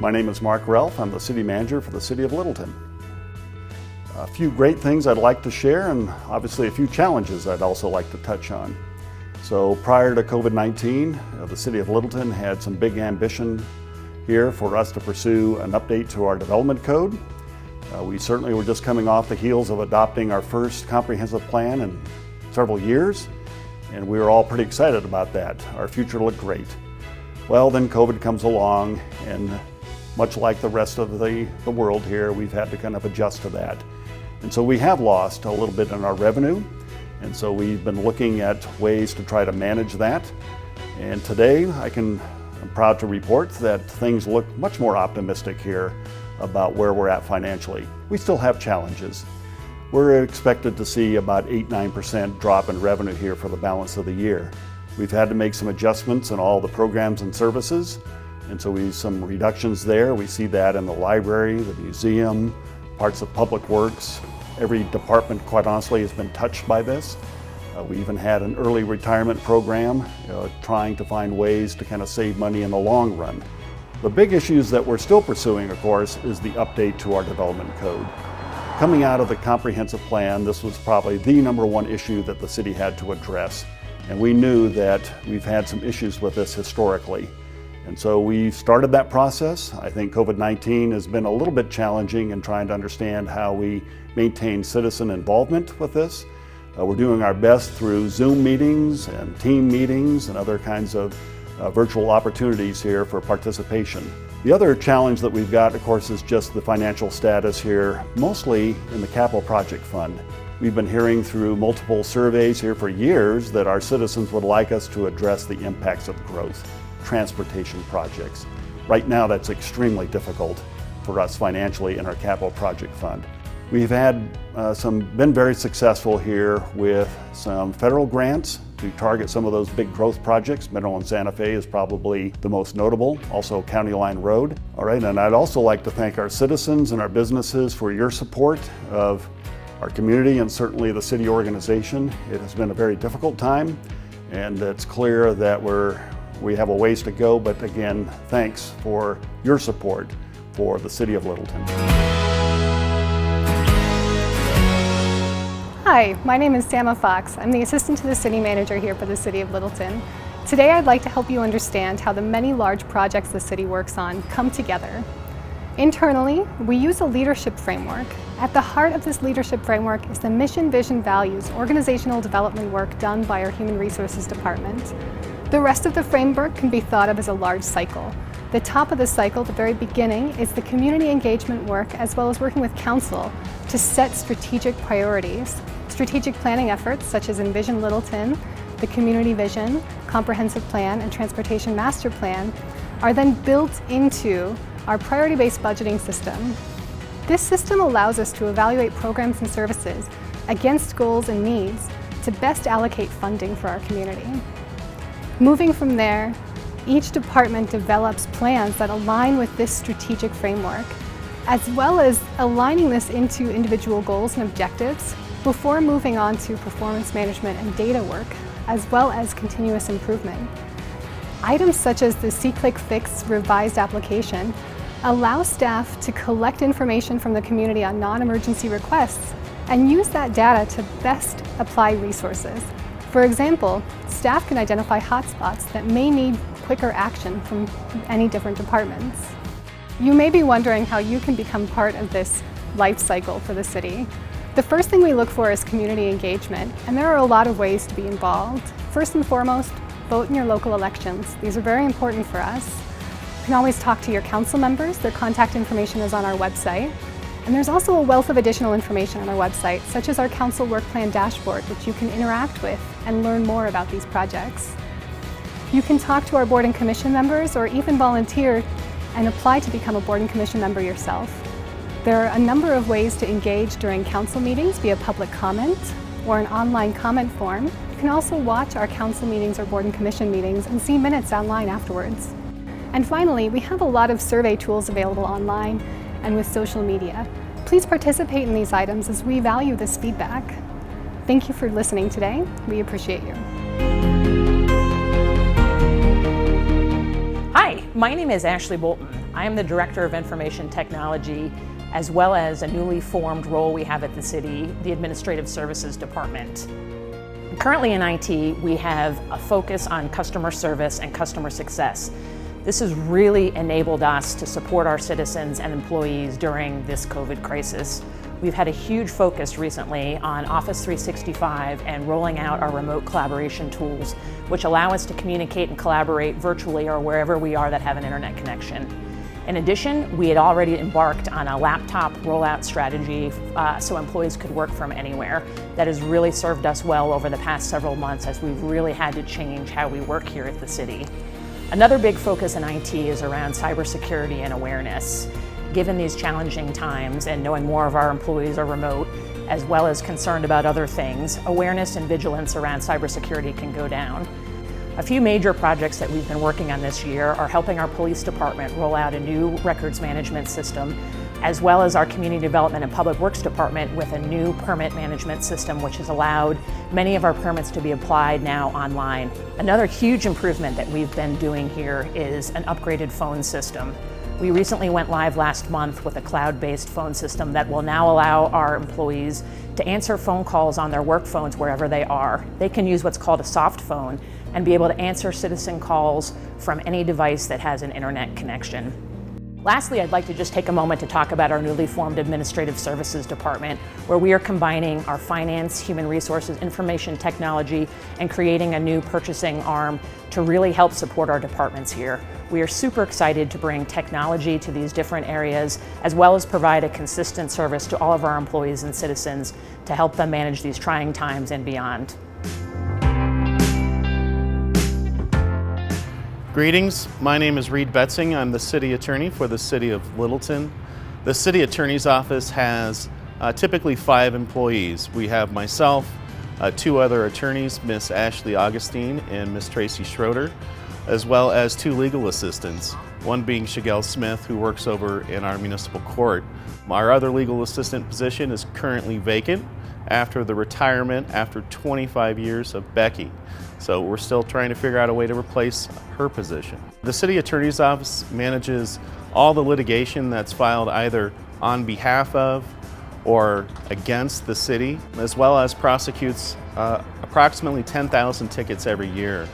My name is Mark Relf. I'm the City Manager for the City of Littleton. A few great things I'd like to share, and obviously a few challenges I'd also like to touch on. So prior to COVID-19, the City of Littleton had some big ambition here for us to pursue an update to our development code. We certainly were just coming off the heels of adopting our first comprehensive plan in several years, and we were all pretty excited about that. Our future looked great. Well, then COVID comes along, and much like the rest of the world here, we've had to kind of adjust to that. And so we have lost a little bit in our revenue, and so we've been looking at ways to try to manage that. And today I'm proud to report that things look much more optimistic here about where we're at financially. We still have challenges. We're expected to see about 8-9% drop in revenue here for the balance of the year. We've had to make some adjustments in all the programs and services, and so some reductions there. We see that in the library, the museum, parts of public works. Every department, quite honestly, has been touched by this. We even had an early retirement program, trying to find ways to kind of save money in the long run. The big issues that we're still pursuing, of course, is the update to our development code. Coming out of the comprehensive plan, this was probably the #1 issue that the city had to address. And we knew that we've had some issues with this historically. And so we started that process. I think COVID-19 has been a little bit challenging in trying to understand how we maintain citizen involvement with this. We're doing our best through Zoom meetings and team meetings and other kinds of virtual opportunities here for participation. The other challenge that we've got, of course, is just the financial status here, mostly in the capital project fund. We've been hearing through multiple surveys here for years that our citizens would like us to address the impacts of growth, transportation projects. Right now, that's extremely difficult for us financially in our capital project fund. We've had been very successful here with some federal grants to target some of those big growth projects. Mineral and Santa Fe is probably the most notable, also County Line Road. All right, and I'd also like to thank our citizens and our businesses for your support of our community and certainly the city organization. It has been a very difficult time, and it's clear that we have a ways to go, but again, thanks for your support for the City of Littleton. Hi, my name is Sama Fox. I'm the assistant to the city manager here for the City of Littleton. Today I'd like to help you understand how the many large projects the city works on come together. Internally, we use a leadership framework. At the heart of this leadership framework is the mission, vision, values, organizational development work done by our Human Resources Department. The rest of the framework can be thought of as a large cycle. The top of the cycle, the very beginning, is the community engagement work as well as working with council to set strategic priorities. Strategic planning efforts such as Envision Littleton, the Community Vision, Comprehensive Plan, and Transportation Master Plan are then built into our priority-based budgeting system. This system allows us to evaluate programs and services against goals and needs to best allocate funding for our community. Moving from there, each department develops plans that align with this strategic framework, as well as aligning this into individual goals and objectives before moving on to performance management and data work, as well as continuous improvement. Items such as the See-Click-Fix revised application allow staff to collect information from the community on non-emergency requests and use that data to best apply resources. For example, staff can identify hotspots that may need quicker action from any different departments. You may be wondering how you can become part of this life cycle for the city. The first thing we look for is community engagement, and there are a lot of ways to be involved. First and foremost, vote in your local elections. These are very important for us. You can always talk to your council members. Their contact information is on our website. And there's also a wealth of additional information on our website, such as our council work plan dashboard, which you can interact with and learn more about these projects. You can talk to our board and commission members or even volunteer and apply to become a board and commission member yourself. There are a number of ways to engage during council meetings via public comment or an online comment form. You can also watch our council meetings or board and commission meetings and see minutes online afterwards. And finally, we have a lot of survey tools available online and with social media. Please participate in these items as we value this feedback. Thank you for listening today. We appreciate you. Hi, My name is Ashley Bolton. I am the Director of Information Technology, as well as a newly formed role we have at the city, the Administrative Services Department. Currently in IT, we have a focus on customer service and customer success. This has really enabled us to support our citizens and employees during this COVID crisis. We've had a huge focus recently on Office 365 and rolling out our remote collaboration tools, which allow us to communicate and collaborate virtually or wherever we are that have an internet connection. In addition, we had already embarked on a laptop rollout strategy so employees could work from anywhere. That has really served us well over the past several months as we've really had to change how we work here at the city. Another big focus in IT is around cybersecurity and awareness. Given these challenging times and knowing more of our employees are remote, as well as concerned about other things, awareness and vigilance around cybersecurity can go down. A few major projects that we've been working on this year are helping our police department roll out a new records management system, as well as our community development and public works department with a new permit management system, which has allowed many of our permits to be applied now online. Another huge improvement that we've been doing here is an upgraded phone system. We recently went live last month with a cloud-based phone system that will now allow our employees to answer phone calls on their work phones wherever they are. They can use what's called a soft phone and be able to answer citizen calls from any device that has an internet connection. Lastly, I'd like to just take a moment to talk about our newly formed Administrative Services Department, where we are combining our finance, human resources, information technology, and creating a new purchasing arm to really help support our departments here. We are super excited to bring technology to these different areas, as well as provide a consistent service to all of our employees and citizens to help them manage these trying times and beyond. Greetings, my name is Reed Betzing. I'm the City Attorney for the City of Littleton. The City Attorney's Office has typically 5 employees. We have myself, 2 other attorneys, Miss Ashley Augustine and Miss Tracy Schroeder, as well as 2 legal assistants, one being Shigelle Smith, who works over in our municipal court. Our other legal assistant position is currently vacant after the retirement after 25 years of Becky. So we're still trying to figure out a way to replace her position. The City Attorney's Office manages all the litigation that's filed either on behalf of or against the city, as well as prosecutes approximately 10,000 tickets every year.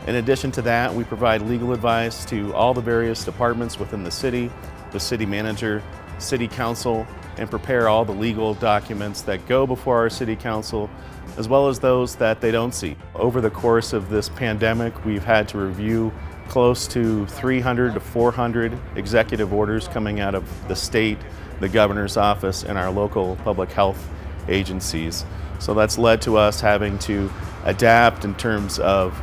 In addition to that, we provide legal advice to all the various departments within the city manager, city council, and prepare all the legal documents that go before our city council, as well as those that they don't see. Over the course of this pandemic, we've had to review close to 300 to 400 executive orders coming out of the state, the governor's office, and our local public health agencies. So that's led to us having to adapt in terms of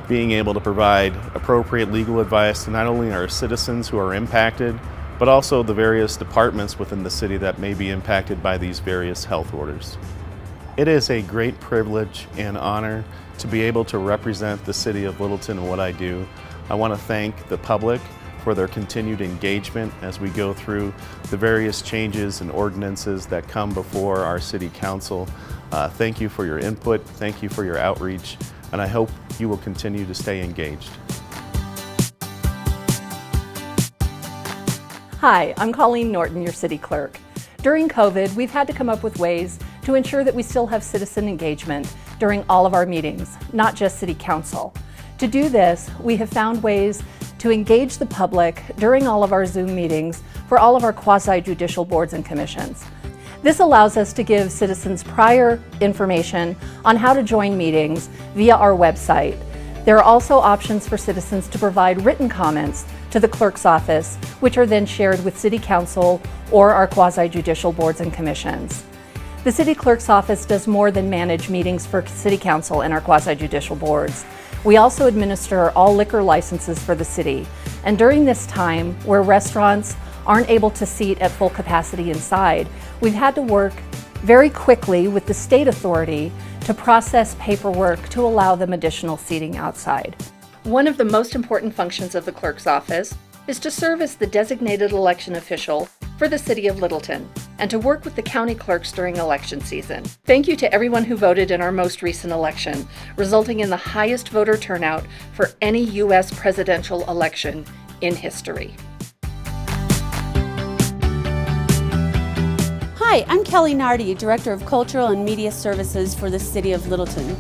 being able to provide appropriate legal advice to not only our citizens who are impacted, but also the various departments within the city that may be impacted by these various health orders. It is a great privilege and honor to be able to represent the City of Littleton in what I do. I want to thank the public for their continued engagement as we go through the various changes and ordinances that come before our City Council. Thank you for your input, thank you for your outreach, and I hope you will continue to stay engaged. Hi, I'm Colleen Norton, your City Clerk. During COVID, we've had to come up with ways to ensure that we still have citizen engagement during all of our meetings, not just City Council. To do this, we have found ways to engage the public during all of our Zoom meetings for all of our quasi-judicial boards and commissions. This allows us to give citizens prior information on how to join meetings via our website. There are also options for citizens to provide written comments to the clerk's office, which are then shared with City Council or our quasi-judicial boards and commissions. The City Clerk's office does more than manage meetings for City Council and our quasi-judicial boards. We also administer all liquor licenses for the city. And during this time, where restaurants aren't able to seat at full capacity inside, we've had to work very quickly with the state authority to process paperwork to allow them additional seating outside. One of the most important functions of the clerk's office is to serve as the designated election official for the City of Littleton and to work with the county clerks during election season. Thank you to everyone who voted in our most recent election, resulting in the highest voter turnout for any U.S. presidential election in history. Hi, I'm Kelly Nardi, Director of Cultural and Media Services for the City of Littleton.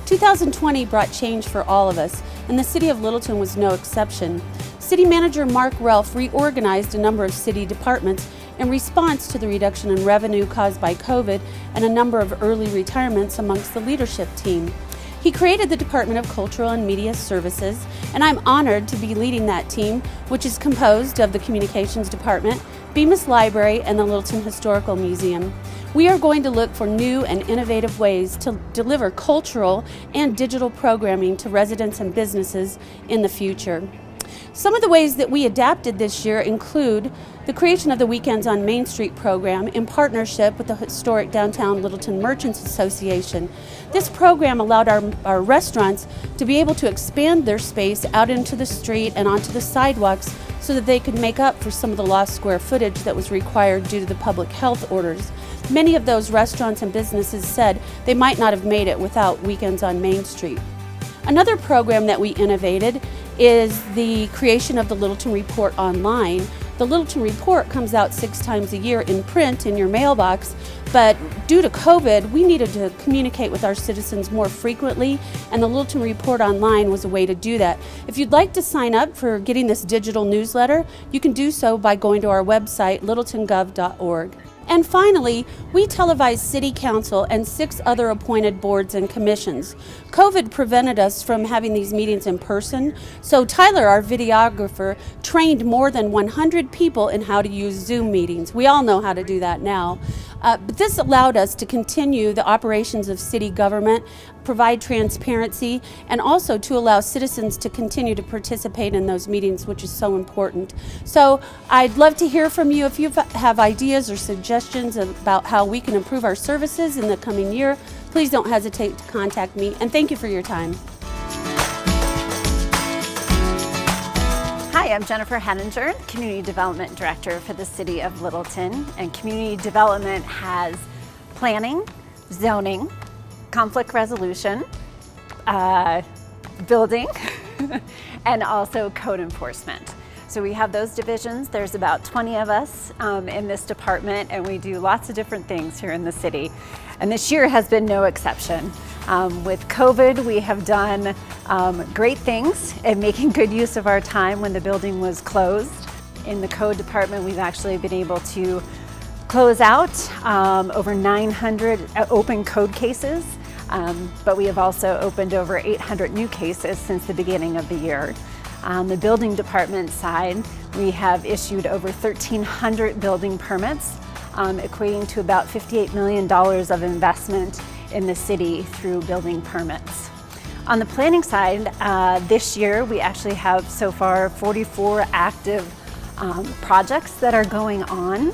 2020 brought change for all of us, and the City of Littleton was no exception. City Manager Mark Relf reorganized a number of city departments in response to the reduction in revenue caused by COVID and a number of early retirements amongst the leadership team. He created the Department of Cultural and Media Services, and I'm honored to be leading that team, which is composed of the Communications Department, Bemis Library, and the Littleton Historical Museum. We are going to look for new and innovative ways to deliver cultural and digital programming to residents and businesses in the future. Some of the ways that we adapted this year include the creation of the Weekends on Main Street program in partnership with the historic Downtown Littleton Merchants Association. This program allowed our restaurants to be able to expand their space out into the street and onto the sidewalks so that they could make up for some of the lost square footage that was required due to the public health orders. Many of those restaurants and businesses said they might not have made it without Weekends on Main Street. Another program that we innovated is the creation of the Littleton Report online. The Littleton Report comes out 6 times a year in print in your mailbox, but due to COVID, we needed to communicate with our citizens more frequently, and the Littleton Report online was a way to do that. If you'd like to sign up for getting this digital newsletter, you can do so by going to our website, littletongov.org. And finally, we televise City Council and 6 other appointed boards and commissions. COVID prevented us from having these meetings in person, so Tyler, our videographer, trained more than 100 people in how to use Zoom meetings. We all know how to do that now. But this allowed us to continue the operations of city government, provide transparency, and also to allow citizens to continue to participate in those meetings, which is so important. So I'd love to hear from you if you have ideas or suggestions about how we can improve our services in the coming year. Please don't hesitate to contact me, and thank you for your time. Hi, I'm Jennifer Henninger, Community Development Director for the City of Littleton, and Community Development has planning, zoning, conflict resolution, building, and also code enforcement. So we have those divisions. There's about 20 of us in this department, and we do lots of different things here in the city. And this year has been no exception. With COVID, we have done great things in making good use of our time when the building was closed. In the code department, we've actually been able to close out over 900 open code cases, but we have also opened over 800 new cases since the beginning of the year. On the building department side, we have issued over 1,300 building permits, equating to about $58 million of investment in the city through building permits. On the planning side, this year we actually have so far 44 active projects that are going on.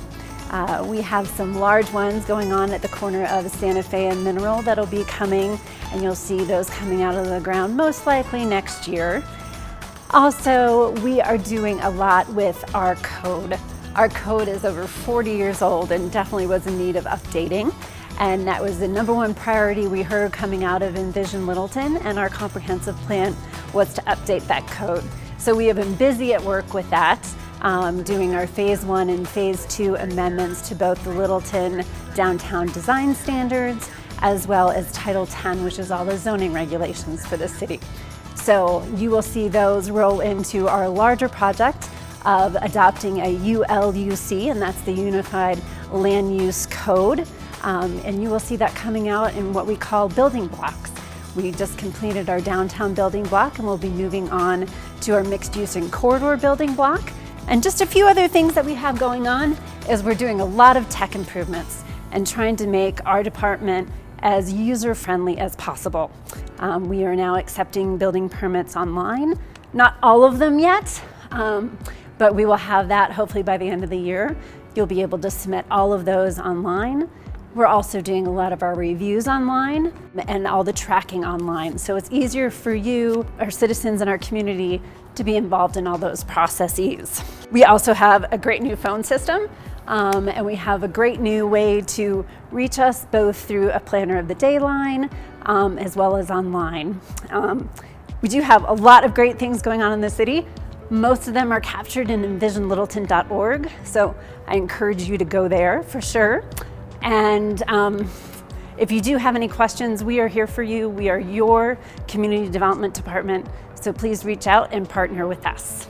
We have some large ones going on at the corner of Santa Fe and Mineral that'll be coming, and you'll see those coming out of the ground most likely next year. Also, we are doing a lot with our code. Our code is over 40 years old and definitely was in need of updating. And that was the #1 priority we heard coming out of Envision Littleton, and our comprehensive plan was to update that code. So we have been busy at work with that, doing our Phase 1 and Phase 2 amendments to both the Littleton Downtown Design Standards, as well as Title 10, which is all the zoning regulations for the city. So you will see those roll into our larger project of adopting a ULUC, and that's the Unified Land Use Code. And you will see that coming out in what we call building blocks. We just completed our downtown building block, and we'll be moving on to our mixed use and corridor building block. And just a few other things that we have going on is we're doing a lot of tech improvements and trying to make our department as user-friendly as possible. We are now accepting building permits online. Not all of them yet, but we will have that hopefully by the end of the year. You'll be able to submit all of those online. We're also doing a lot of our reviews online and all the tracking online. So it's easier for you, our citizens in our community, to be involved in all those processes. We also have a great new phone system, and we have a great new way to reach us both through a planner of the day line as well as online. We do have a lot of great things going on in the city. Most of them are captured in envisionlittleton.org, so I encourage you to go there for sure. And if you do have any questions, we are here for you. We are your community development department, so please reach out and partner with us.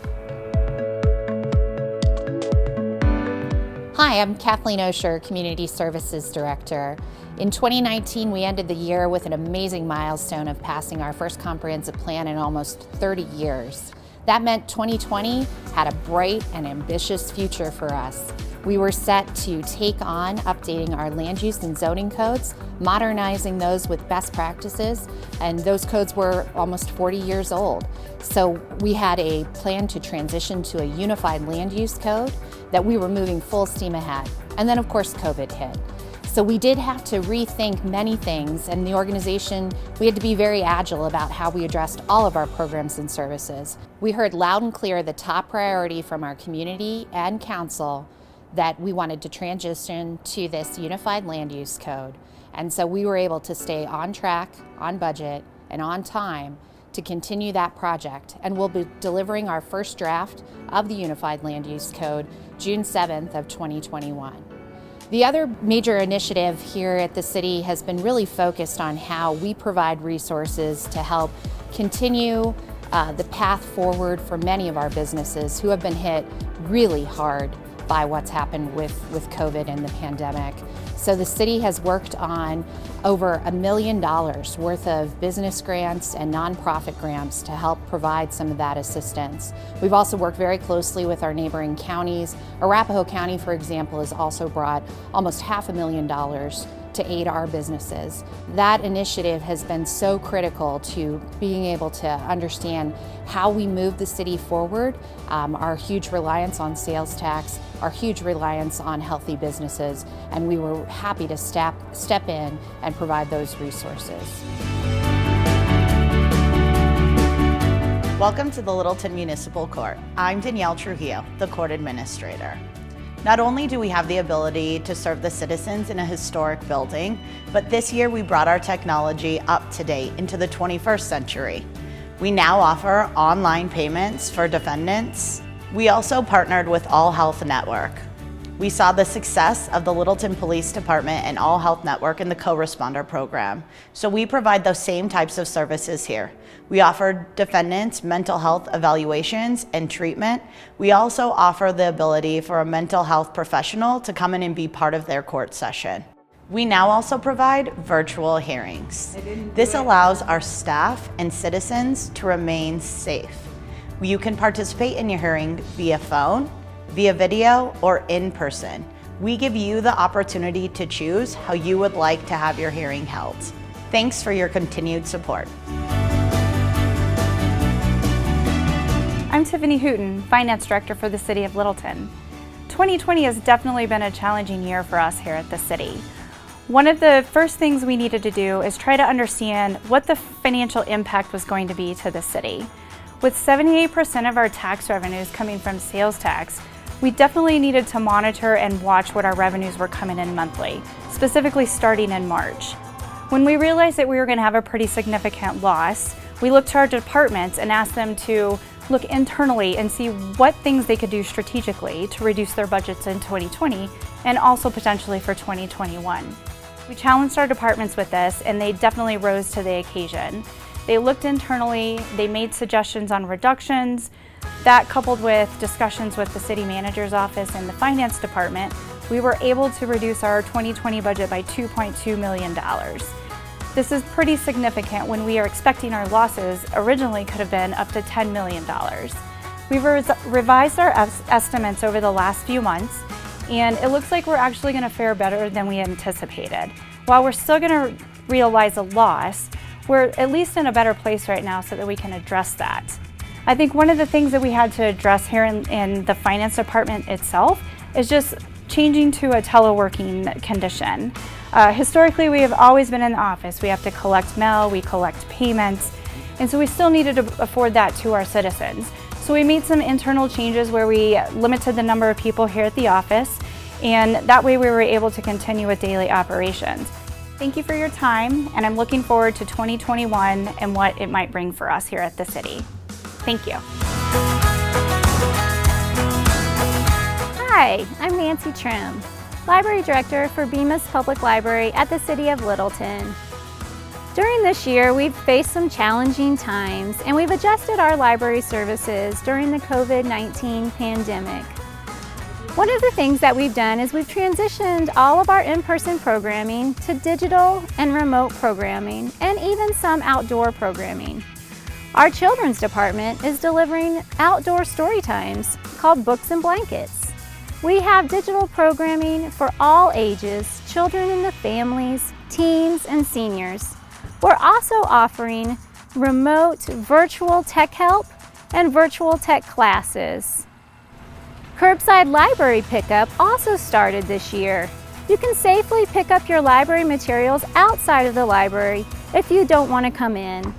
Hi, I'm Kathleen Osher, Community Services Director. In 2019, we ended the year with an amazing milestone of passing our first comprehensive plan in almost 30 years. That meant 2020 had a bright and ambitious future for us. We were set to take on updating our land use and zoning codes, modernizing those with best practices, and those codes were almost 40 years old. So we had a plan to transition to a unified land use code that we were moving full steam ahead. And then of course COVID hit. So we did have to rethink many things, and the organization, we had to be very agile about how we addressed all of our programs and services. We heard loud and clear the top priority from our community and council that we wanted to transition to this unified land use code. And so we were able to stay on track, on budget, and on time to continue that project. And we'll be delivering our first draft of the unified land use code June 7th of 2021. The other major initiative here at the city has been really focused on how we provide resources to help continue the path forward for many of our businesses who have been hit really hard by what's happened with COVID and the pandemic. So the city has worked on over $1 million worth of business grants and nonprofit grants to help provide some of that assistance. We've also worked very closely with our neighboring counties. Arapahoe County, for example, has also brought almost $500,000 to aid our businesses. That initiative has been so critical to being able to understand how we move the city forward, our huge reliance on sales tax, our huge reliance on healthy businesses, and we were happy to step in and provide those resources. Welcome to the Littleton Municipal Court. I'm Danielle Trujillo, the Court Administrator. Not only do we have the ability to serve the citizens in a historic building, but this year we brought our technology up to date into the 21st century. We now offer online payments for defendants. We also partnered with All Health Network. We saw the success of the Littleton Police Department and All Health Network in the co-responder program. So we provide those same types of services here. We offer defendants mental health evaluations and treatment. We also offer the ability for a mental health professional to come in and be part of their court session. We now also provide virtual hearings. This allows our staff and citizens to remain safe. You can participate in your hearing via phone, via video, or in person. We give you the opportunity to choose how you would like to have your hearing held. Thanks for your continued support. I'm Tiffany Hooten, Finance Director for the City of Littleton. 2020 has definitely been a challenging year for us here at the city. One of the first things we needed to do is try to understand what the financial impact was going to be to the city. With 78% of our tax revenues coming from sales tax, we definitely needed to monitor and watch what our revenues were coming in monthly, specifically starting in March. When we realized that we were going to have a pretty significant loss, we looked to our departments and asked them to look internally and see what things they could do strategically to reduce their budgets in 2020 and also potentially for 2021. We challenged our departments with this, and they definitely rose to the occasion. They looked internally, they made suggestions on reductions. That, coupled with discussions with the city manager's office and the finance department, we were able to reduce our 2020 budget by $2.2 million. This is pretty significant when we are expecting our losses originally could have been up to $10 million. We've revised our estimates over the last few months, and it looks like we're actually going to fare better than we anticipated. While we're still going to realize a loss, we're at least in a better place right now so that we can address that. I think one of the things that we had to address here in the finance department itself is just changing to a teleworking condition. Historically, we have always been in the office. We have to collect mail, we collect payments, and so we still needed to afford that to our citizens. So we made some internal changes where we limited the number of people here at the office, and that way we were able to continue with daily operations. Thank you for your time, and I'm looking forward to 2021 and what it might bring for us here at the city. Thank you. Hi, I'm Nancy Trim, Library Director for Bemis Public Library at the City of Littleton. During this year, we've faced some challenging times and we've adjusted our library services during the COVID-19 pandemic. One of the things that we've done is we've transitioned all of our in-person programming to digital and remote programming and even some outdoor programming. Our children's department is delivering outdoor story times called Books and Blankets. We have digital programming for all ages, children and the families, teens and seniors. We're also offering remote virtual tech help and virtual tech classes. Curbside library pickup also started this year. You can safely pick up your library materials outside of the library if you don't want to come in.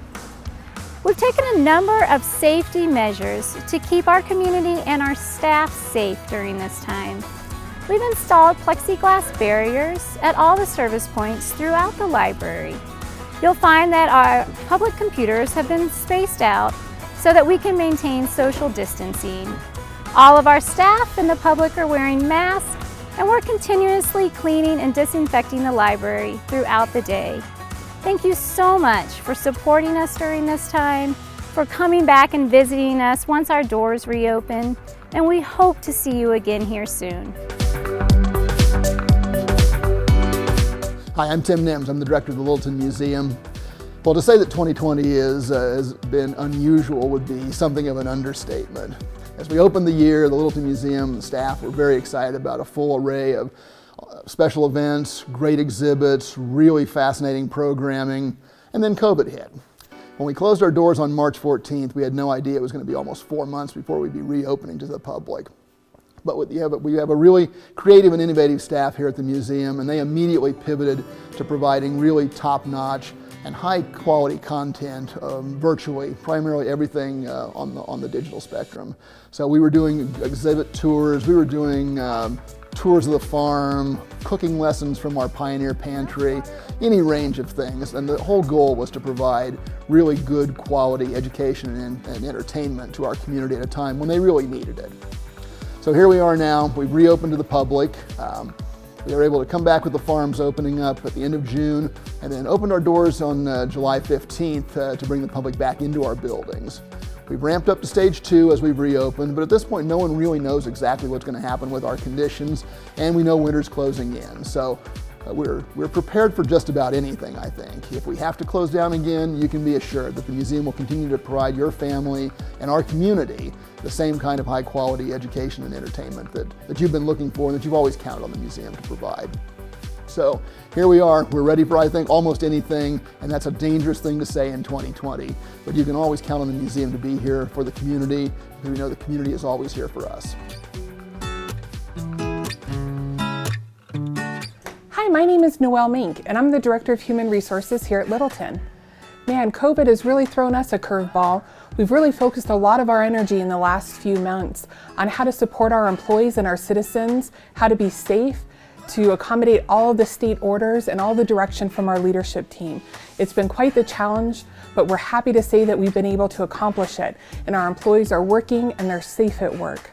We've taken a number of safety measures to keep our community and our staff safe during this time. We've installed plexiglass barriers at all the service points throughout the library. You'll find that our public computers have been spaced out so that we can maintain social distancing. All of our staff and the public are wearing masks, and we're continuously cleaning and disinfecting the library throughout the day. Thank you so much for supporting us during this time, for coming back and visiting us once our doors reopen, and we hope to see you again here soon. Hi, I'm Tim Nims. I'm the director of the Littleton Museum. Well, to say that 2020 has been unusual would be something of an understatement. As we opened the year, the Littleton Museum and staff were very excited about a full array of special events, great exhibits, really fascinating programming, and then COVID hit. When we closed our doors on March 14th, we had no idea it was going to be almost 4 months before we'd be reopening to the public. But we have a really creative and innovative staff here at the museum, and they immediately pivoted to providing really top-notch and high-quality content virtually, primarily everything on the digital spectrum. So we were doing exhibit tours, we were doing tours of the farm, cooking lessons from our Pioneer Pantry, any range of things. And the whole goal was to provide really good quality education and entertainment to our community at a time when they really needed it. So here we are now, we've reopened to the public. We were able to come back with the farms opening up at the end of June and then opened our doors on July 15th to bring the public back into our buildings. We've ramped up to stage 2 as we've reopened, but at this point no one really knows exactly what's going to happen with our conditions, and we know winter's closing in. So we're prepared for just about anything, I think. If we have to close down again, you can be assured that the museum will continue to provide your family and our community the same kind of high quality education and entertainment that you've been looking for and that you've always counted on the museum to provide. So here we are, we're ready for, I think, almost anything, and that's a dangerous thing to say in 2020. But you can always count on the museum to be here for the community, because we know the community is always here for us. Hi, my name is Noelle Mink, and I'm the Director of Human Resources here at Littleton. Man, COVID has really thrown us a curveball. We've really focused a lot of our energy in the last few months on how to support our employees and our citizens, how to be safe, to accommodate all of the state orders and all the direction from our leadership team. It's been quite the challenge, but we're happy to say that we've been able to accomplish it, and our employees are working and they're safe at work.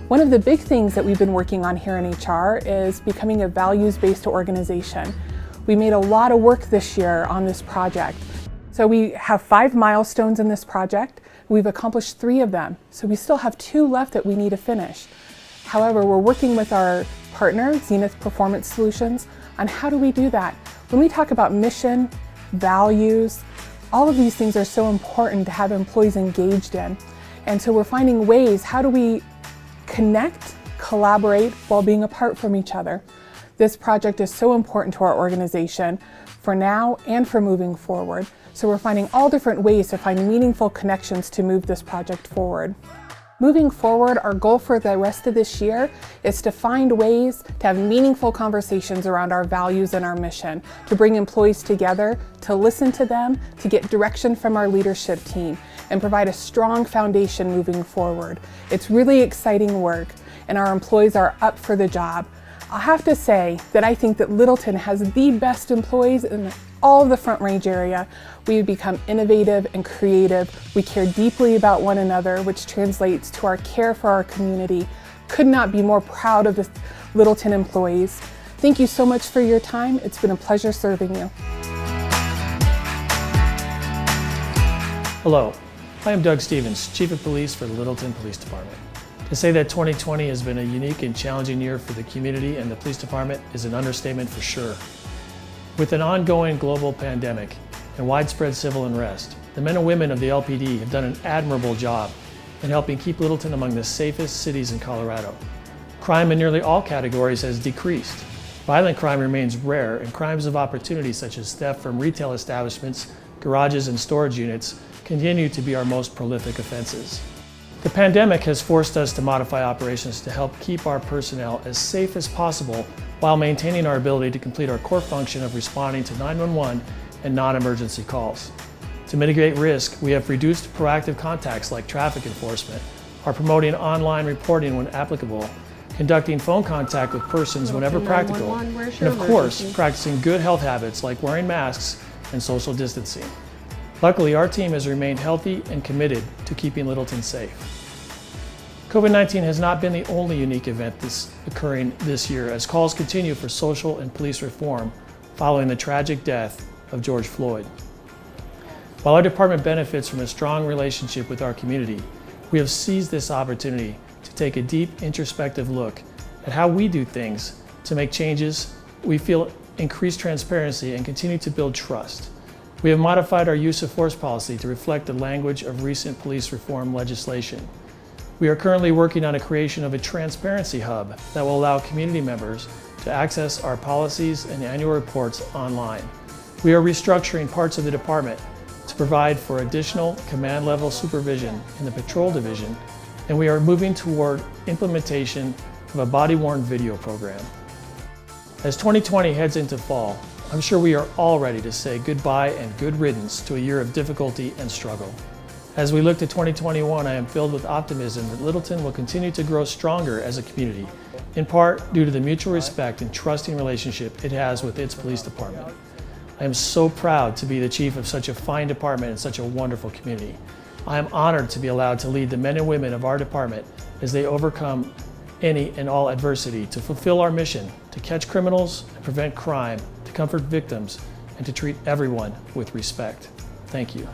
One of the big things that we've been working on here in HR is becoming a values-based organization. We made a lot of work this year on this project. So we have 5 milestones in this project. We've accomplished 3 of them, so we still have 2 left that we need to finish. However, we're working with our partner, Zenith Performance Solutions, on how do we do that. When we talk about mission, values, all of these things are so important to have employees engaged in. And so we're finding ways, how do we connect, collaborate while being apart from each other. This project is so important to our organization for now and for moving forward. So we're finding all different ways to find meaningful connections to move this project forward. Moving forward, our goal for the rest of this year is to find ways to have meaningful conversations around our values and our mission, to bring employees together, to listen to them, to get direction from our leadership team, and provide a strong foundation moving forward. It's really exciting work, and our employees are up for the job. I'll have to say that I think that Littleton has the best employees in all of the Front Range area. We've become innovative and creative. We care deeply about one another, which translates to our care for our community, could not be more proud of the Littleton employees. Thank you so much for your time. It's been a pleasure serving you. Hello, I am Doug Stevens, Chief of Police for the Littleton Police Department. To say that 2020 has been a unique and challenging year for the community and the police department is an understatement for sure. With an ongoing global pandemic and widespread civil unrest, the men and women of the LPD have done an admirable job in helping keep Littleton among the safest cities in Colorado. Crime in nearly all categories has decreased. Violent crime remains rare, and crimes of opportunity such as theft from retail establishments, garages, and storage units continue to be our most prolific offenses. The pandemic has forced us to modify operations to help keep our personnel as safe as possible while maintaining our ability to complete our core function of responding to 911 and non-emergency calls. To mitigate risk, we have reduced proactive contacts like traffic enforcement, are promoting online reporting when applicable, conducting phone contact with persons whenever practical, and of course, practicing good health habits like wearing masks and social distancing. Luckily, our team has remained healthy and committed to keeping Littleton safe. COVID-19 has not been the only unique event occurring this year, as calls continue for social and police reform following the tragic death of George Floyd. While our department benefits from a strong relationship with our community, we have seized this opportunity to take a deep introspective look at how we do things to make changes we feel increase transparency and continue to build trust. We have modified our use of force policy to reflect the language of recent police reform legislation. We are currently working on a creation of a transparency hub that will allow community members to access our policies and annual reports online. We are restructuring parts of the department to provide for additional command level supervision in the patrol division, and we are moving toward implementation of a body-worn video program. As 2020 heads into fall, I'm sure we are all ready to say goodbye and good riddance to a year of difficulty and struggle. As we look to 2021, I am filled with optimism that Littleton will continue to grow stronger as a community, in part due to the mutual respect and trusting relationship it has with its police department. I am so proud to be the chief of such a fine department and such a wonderful community. I am honored to be allowed to lead the men and women of our department as they overcome any and all adversity to fulfill our mission to catch criminals and prevent crime, to comfort victims, and to treat everyone with respect. Thank you.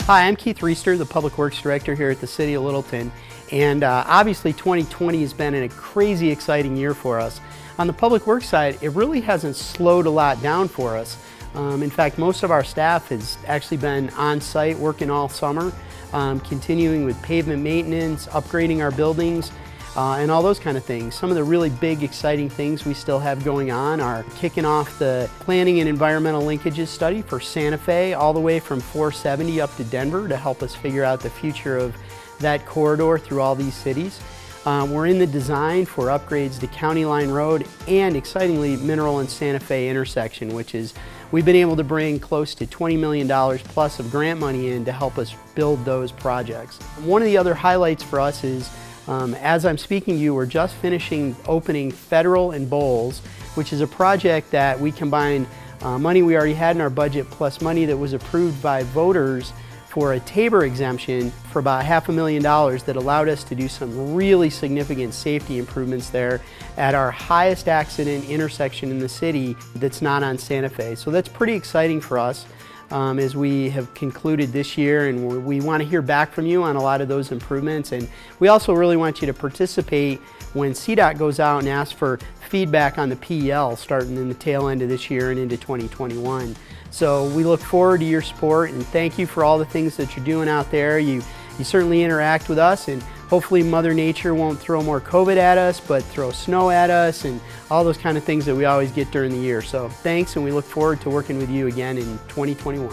Hi, I'm Keith Reister, the Public Works Director here at the City of Littleton, and obviously 2020 has been a crazy exciting year for us. On the Public Works side, it really hasn't slowed a lot down for us. In fact, most of our staff has actually been on site working all summer, continuing with pavement maintenance, upgrading our buildings, and all those kind of things. Some of the really big exciting things we still have going on are kicking off the planning and environmental linkages study for Santa Fe all the way from 470 up to Denver to help us figure out the future of that corridor through all these cities. We're in the design for upgrades to County Line Road and, excitingly, Mineral and Santa Fe intersection, which is we've been able to bring close to $20 million plus of grant money in to help us build those projects. One of the other highlights for us is as I'm speaking to you, we're just finishing opening Federal and Bowles, which is a project that we combined money we already had in our budget plus money that was approved by voters for a Tabor exemption for about $500,000 that allowed us to do some really significant safety improvements there at our highest accident intersection in the city that's not on Santa Fe. So that's pretty exciting for us as we have concluded this year, and we want to hear back from you on a lot of those improvements. And we also really want you to participate when CDOT goes out and asks for feedback on the PEL starting in the tail end of this year and into 2021. So we look forward to your support, and thank you for all the things that you're doing out there. You certainly interact with us, and hopefully Mother Nature won't throw more COVID at us, but throw snow at us and all those kind of things that we always get during the year. So thanks, and we look forward to working with you again in 2021.